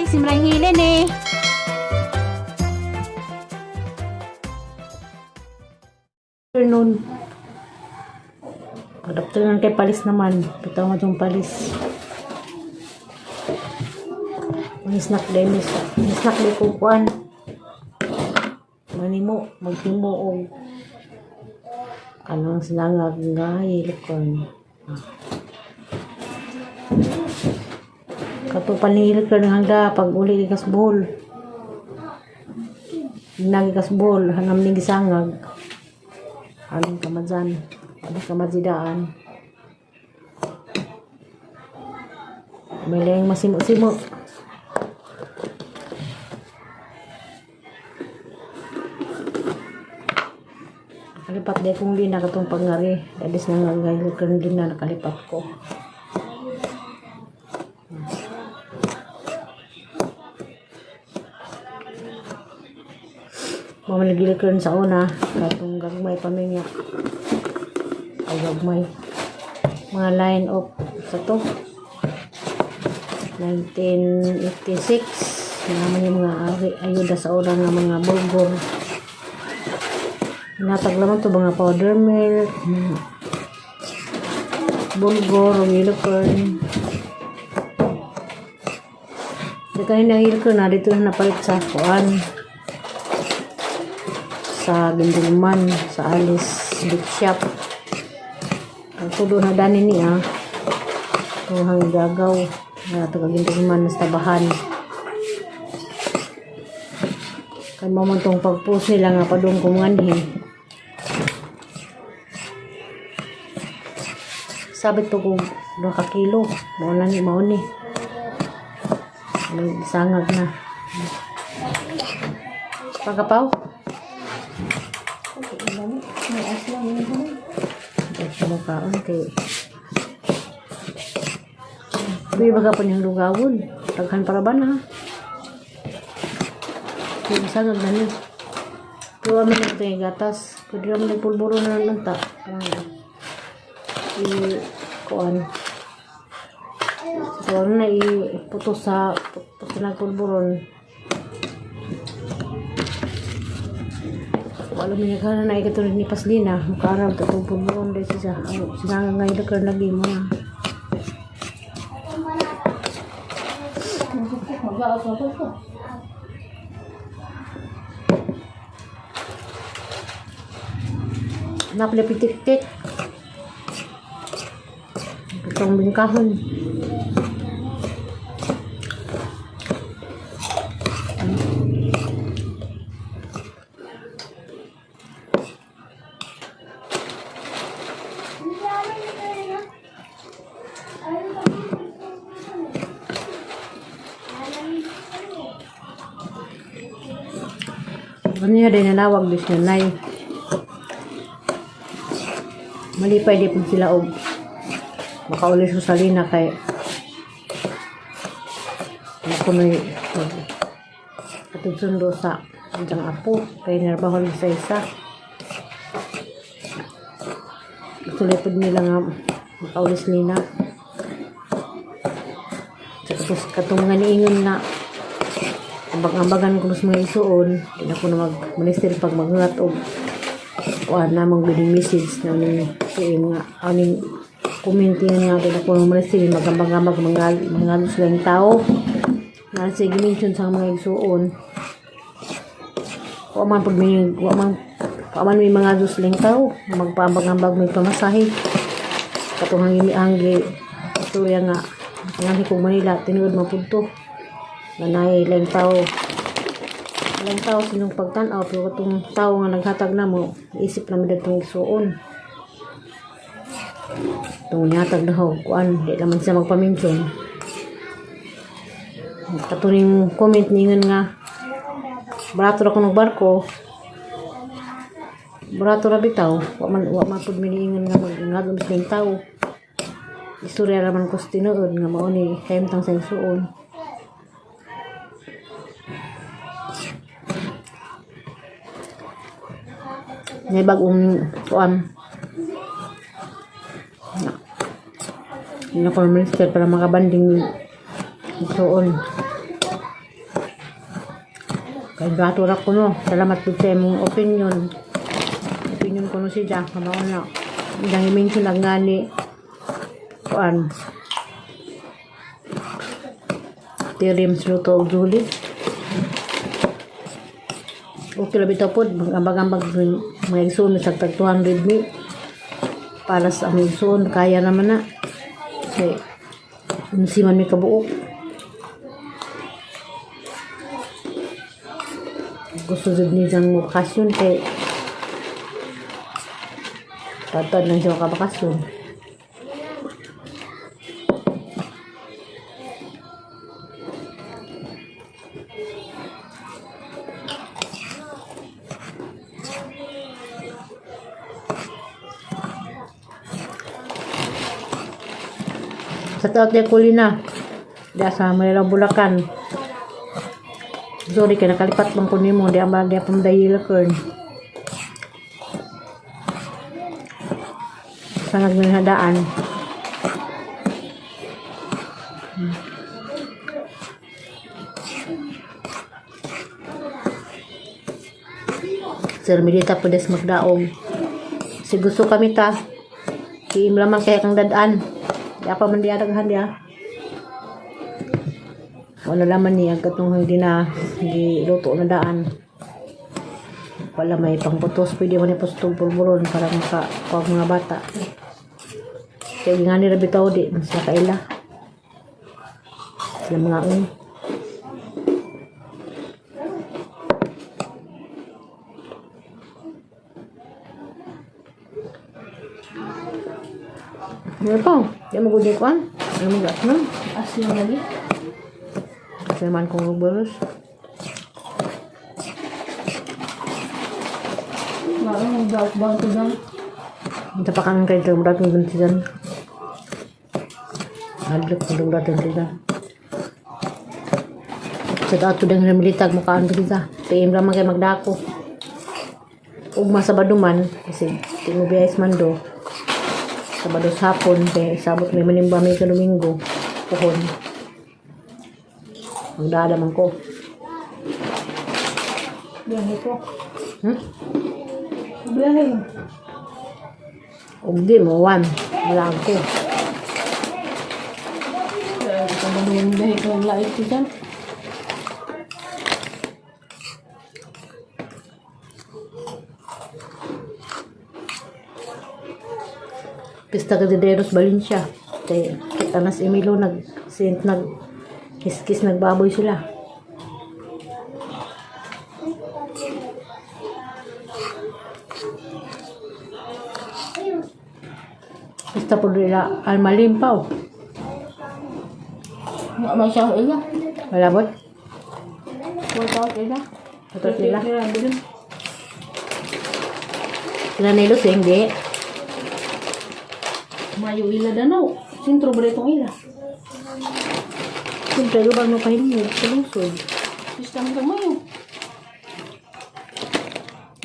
si Marang Helen eh. Afternoon. Good afternoon kay Palis naman. Kita mo yung Palis. Snack din. Snack din kukuan. Manimo. Magtimo o anong sinangag nga hilikon. Katupanil ka ng hangga pag uli kasbol. Nagkasbol. Hanam ning gisangag. Aling kamadyan. Aling kamadjidaan. May layang masimo-simo. Nakalipat din kong din nakatong pangari. Dadis na nga gayod din na nakalipat ko. Mamaligil ko rin sa una. Katong gagmay paminyak. Ay gagmay. Mga line up sa to. 1986. Naman yung mga ayuda sa una ng mga bulgor. Nataglaman to mga powder milk. Bulgor, unicorn. Di kanina unicorn na dito na napalit sa kuan. Sa Gindulman, sa Alice Big Shop. Ang tudo na dani niya, tuhang gagaw, na ito Gindulman sa tabahan. Kan mamantong pagpus nila nga padung kumanhin. Sabit to kung 2 kilo, mauna ni mauni. Sangag na. Pagkapaw? May aslang yun. May kaon kay may baga pa niyang lugawon. Taghan para ba na? Yung sangag na niya. Pero amin na ito yung gatas. Pwede naman nagpulburo na lang ta. I-kuan. So ano na iputos sa nagpulburon. Alam mo niya ka na ikatulad ni Paslina. Makaaraw ito itong pulburon dahil siya. Sinanga ngayon ka lagi mo na. Napitik-tik. Itong bingkahon. Kanya din nanawag din siya nay. Malipay di po sila og makaulis sa salina kay ako may atid sundo sa ang apo kay narbahol sa isa. Sulipod nila nga makaulis nila. Tapos katungan niingon na ambag-ambagan ko sa mga isuon, hindi ako na mag-minister pag maghulat o na mag-bidding message na aning nga, aning commenting nga, hindi ako na minister, mag-ambag-ambag mga silang tao, na sige mention sa mga isuon. Waman may mga silang tao, magpaambag-ambag may pamasahe. Katungang imi-anggi, istorya nga, nga kong Manila, tinuod mapunto. Nanay lang tao sinong pagtanaw pero itong tao nga naghatag na mo isip namin itong isuon itong nihatag na ho kuan di naman siya magpaminsyon katuning comment ningan nga barato ra ko ng barko barato ra bitaw wa man pud miningan nga magngadom silang tao istorya raman ko tinuod nga mao ni kahimtang sa isuon. May bagong kuan. Yung minister para makabanding isuon. Kaya gato ra ko no. Salamat po sa imong opinion. Opinion ko no siya. Kamaon na. Dang i-mention lang nga ni kuan. Tirim luto og Julie. Okay lang bitaw po. Mag-ambag-ambag mga igsoon sa tag 200 mi. Para sa aming igsoon. Kaya naman na. Kasi si man may kabuok. Gusto din niya ng bakasyon kay tatad lang siya makabakasyon. Sa taot niya kulina diya sa Mayroong Bulacan. Sorry kaya nakalipat lang ko nimo diya ba diya pamdayila kern sa nagminadaan. Sir Milita po des magdaog si gusto kami ta kiim lamang kaya kang dadaan di apa man diya daghan diya wala laman niya katong hindi na hindi luto na daan wala may pangputos pwede man ipostong pulburon para makapag mga bata kaya nga nila bitaw di sa kaila sila mga ano po? Di mo gudi ko an? Ano mo gas na? Asli lagi. Kasi man kong rubberos. Marang mag-dark bang ito dyan? Ito pa kang kayo ito dating ganti dyan. Adlok kong dating dyan. Sa dato dang remilitag mo kaan dyan dyan. PM lang kayo magdako. Ugma sa baduman. Kasi tinubiyais man do. Sabado sa hapon, kaya sabot may manimba may kadomingo, pohon. Magdadaman ko. Biyahe ko. Biyahe mo. Ugdi mo, 1. Wala ko. Ito ba naman biyahe ko ang lait ko dyan? Pista Gadaderos Valencia kaya kita nas Emilio nag-sent kiskis nagbaboy sila pista po nila Almalimpaw may siya ila malabot workout ila ito sila sila nilos hindi Mayo ila danaw. Sintro ba itong ila? Sintro ba mo pahinyo? Salusod. Sistem ka mayo.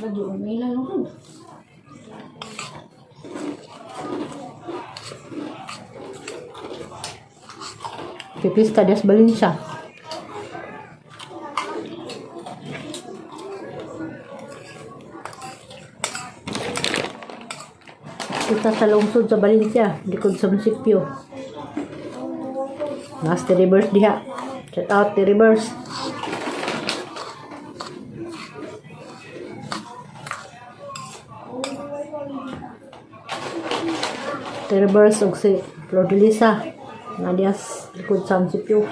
Radyo ang ila lang. Pipista des Valencia. Kita sa lungsod sa Valencia, likod sa munisipyo. Nas the reverse diha. Shout out the reverse. The reverse og si Flodelisa. Nadias likod sa munisipyo.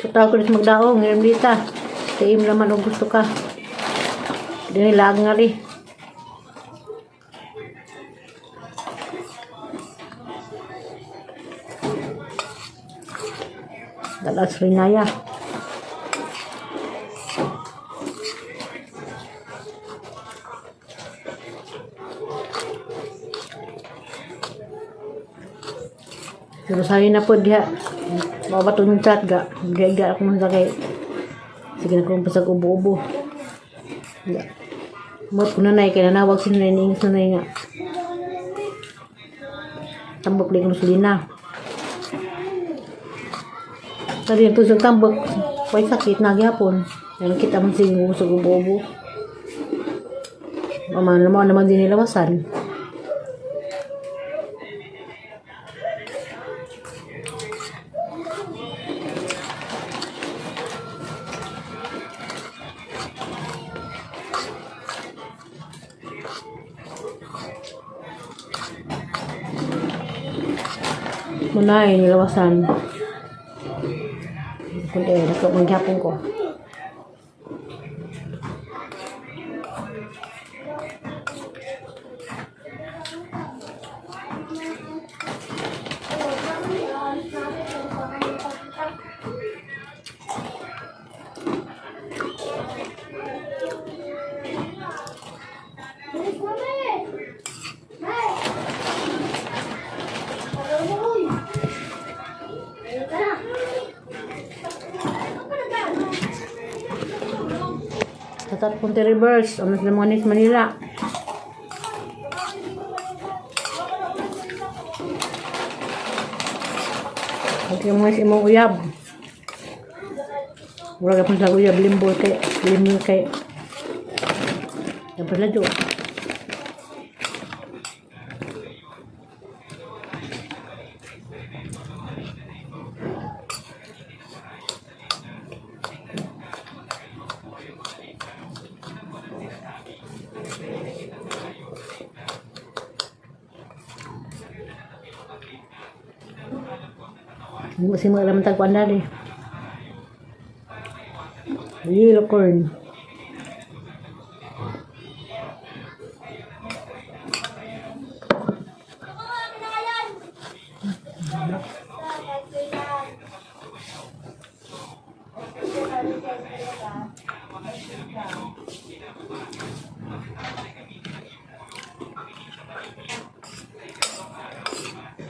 Kataw ko rin magdaong, ngayon dita. Kaim naman kung gusto ka. Dinilag nga rin. Dalas rinaya. Pero sayo na po diha. Mabato ng chat ga. Gaya ako man sa kay. Sige na kung pasag ubo-ubo. Ya. Mot ko na kay nanawag si nanay ni sanay nga. Tambok din ko sulina. Tadi yung tusog tambok. Pwede sakit na gyapon. Yan kita man sige usog ubo-ubo. Naman din nilawasan. Munay nilawasan. Kundi dapat mangyapon ko. Tatat punti reverse. Amas na Monis, Manila. Okay mo si imong uyab. Wala ka pang sa uyab. Limbo kay. Dapat na dyo. Masih mga lamang tagpuan dali. Yellow corn.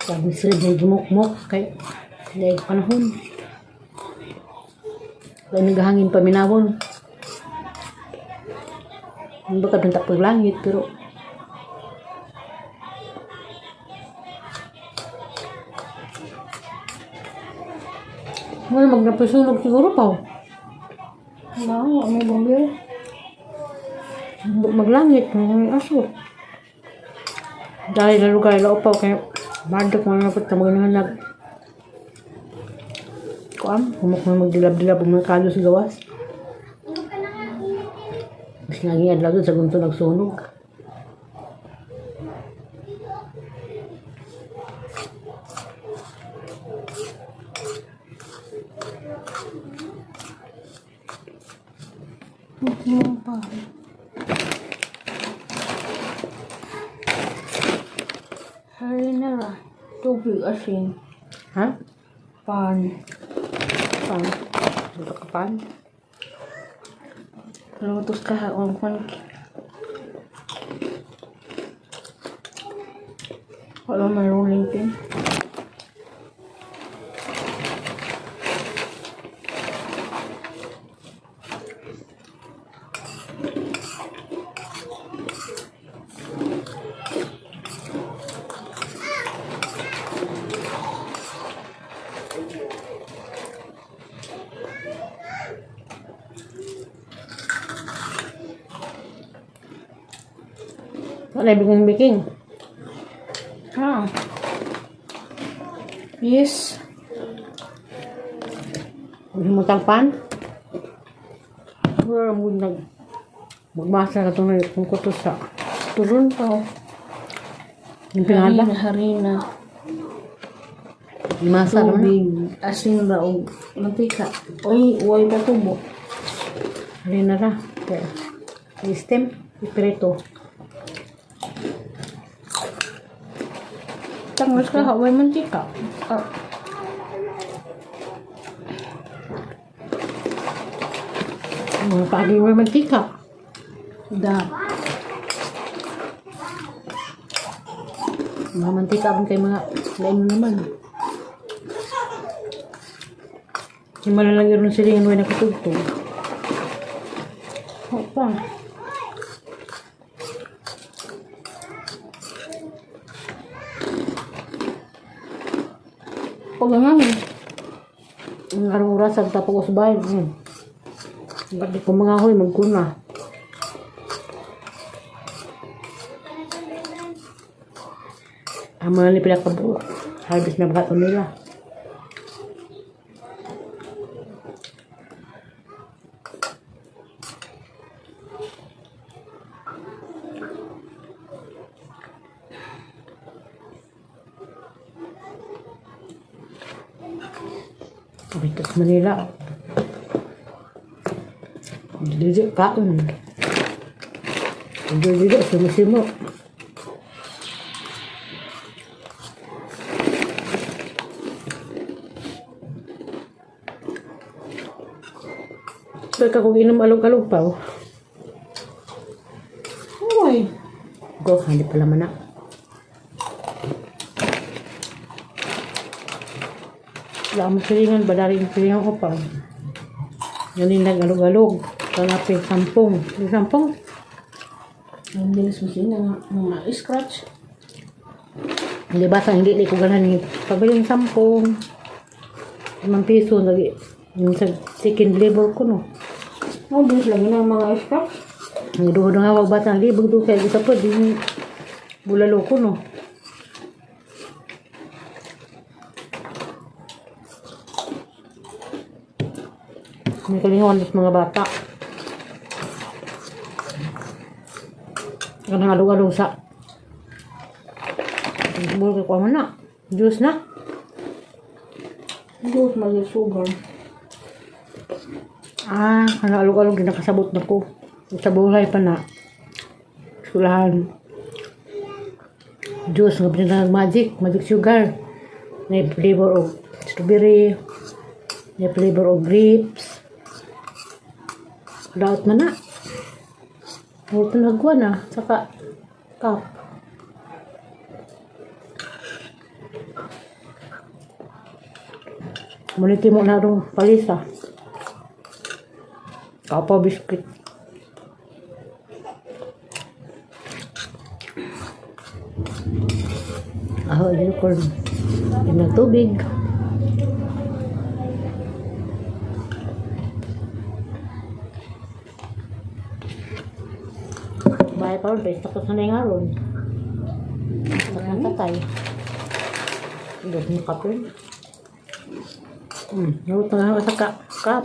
Sabi sila dahil gumukmok kay dahil panahon. Kaya naghahangin paminawon. Hindi ba kadang tak paglangit pero wala magnapasulog siguro pa. Wala, may bomber. Maglangit, may aso. Dahil na lugar, laupaw kaya badak mga napot na mga nag kuam, humok na magdilab-dilab ang mga kalo sa gawas. Mas naging adlaw doon sa gunto nagsunog. Hari na ra. Tubig asin. Ha? Pan. Pan? Dito ka pan? Lutos ka ang pan. Wala may rolling pin. Wala ibig baking. Ah. Yes. Himutang pan. Wala mo magmasa ka itong kung kuto sa Turun pa. yung pinada. Harina. Masa naman. Tubig. Asin ra o mantika. Oy, uway pa tubo. Halina ra. Okay. System. Iprito. Tangos ka haway mantika. Ah. Mga pagi may mantika. Da. Mga mantika abang kay mga lain naman. Yung malalagyan rin sila yung na katugtog. Apa? Pag nga Ang arong rasag tapos sa bahay. Ba't ko mga hoy magkuna. Ang mga nipila ka po. Harvest na bakato nila. Dito sa Manila. Dito kaon. Dito simo-simo. Pagka kung inom alog-alog pa. Uy. Go, hindi pala manak. Wala mo silingan, badari yung silingan ko pa. Galing nag-alog-alog. Kalapin, sampung. Yung sampung? Ang dinis mo siya nga scratch. Hindi ba sa hindi ko ganan pagbilang sampung. 5 piso lagi. Yung sa second labor ko no. Ang dinis lagi ng mga scratch. Ang duho nga wag batang libog do kay isa pa din bulalo ko no. May kalingawan sa mga bata. Kanang alog-alog sa. Bulu ko na. Juice na. Juice may sugar. Kanang alog-alog din nakasabot na ko. Sa buhay pa na. Sulahan. Juice nga pinag magic sugar. May flavor of strawberry. May flavor of grapes. Daot man na. Ito nagwa na. Saka cup. Muniti mo na rin palisa. Kapa biskuit. Yun ko. Yun na tubig. Bahay pa rin, basta ko sanay nga ron. Sakang tatay. Doon yung kape. Nurot na nga sa cup.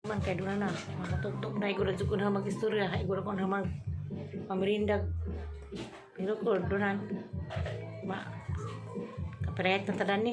Man kaya doon na. Matutog na. Igura ko na mag-istorya. Igura ko na mag-pamirindag. Pero ko doon na. Kaparehit na tadan ni.